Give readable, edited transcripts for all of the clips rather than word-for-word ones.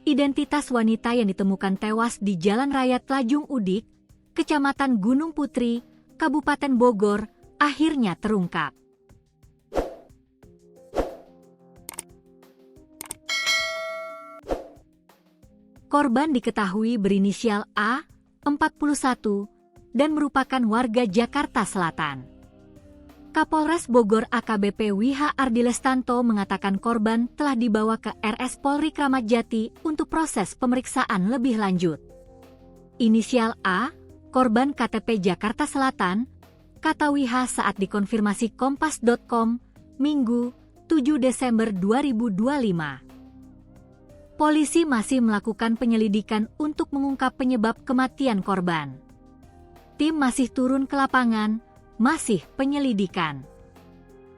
identitas wanita yang ditemukan tewas di Jalan Raya Tlajung Udik, Kecamatan Gunung Putri, Kabupaten Bogor, akhirnya terungkap. Korban diketahui berinisial A, 41, dan merupakan warga Jakarta Selatan. Kapolres Bogor AKBP Wiha Ardilestanto mengatakan korban telah dibawa ke RS Polri Kramat Jati untuk proses pemeriksaan lebih lanjut. Inisial A, korban KTP Jakarta Selatan, kata Wiha saat dikonfirmasi Kompas.com, Minggu, 7 Desember 2025. Polisi masih melakukan penyelidikan untuk mengungkap penyebab kematian korban. Tim masih turun ke lapangan, masih penyelidikan.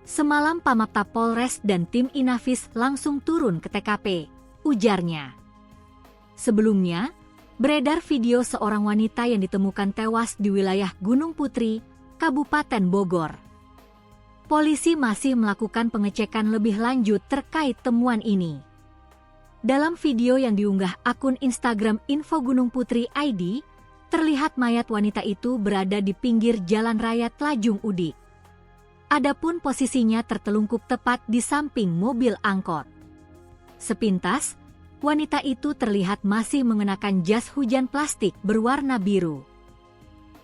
Semalam Pamapta Polres dan tim Inafis langsung turun ke TKP, ujarnya. Sebelumnya, beredar video seorang wanita yang ditemukan tewas di wilayah Gunung Putri, Kabupaten Bogor. Polisi masih melakukan pengecekan lebih lanjut terkait temuan ini. Dalam video yang diunggah akun Instagram Info Gunung Putri ID, terlihat mayat wanita itu berada di pinggir Jalan Raya Tlajung Udik. Adapun posisinya tertelungkup tepat di samping mobil angkot. Sepintas, wanita itu terlihat masih mengenakan jas hujan plastik berwarna biru.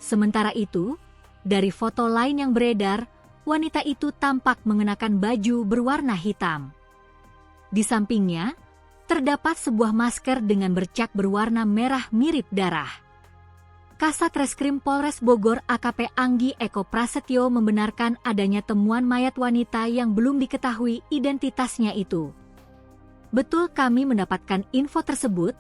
Sementara itu, dari foto lain yang beredar, wanita itu tampak mengenakan baju berwarna hitam. Di sampingnya, terdapat sebuah masker dengan bercak berwarna merah mirip darah. Kasat Reskrim Polres Bogor AKP Anggi Eko Prasetyo membenarkan adanya temuan mayat wanita yang belum diketahui identitasnya itu. Betul kami mendapatkan info tersebut,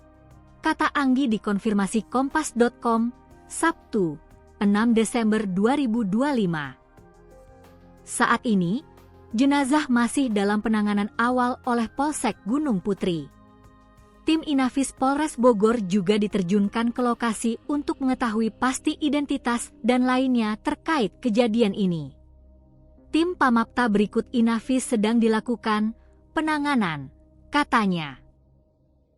kata Anggi dikonfirmasi Kompas.com, Sabtu, 6 Desember 2025. Saat ini, jenazah masih dalam penanganan awal oleh Polsek Gunung Putri. Tim Inafis Polres Bogor juga diterjunkan ke lokasi untuk mengetahui pasti identitas dan lainnya terkait kejadian ini. Tim Pamapta berikut Inafis sedang dilakukan penanganan, katanya.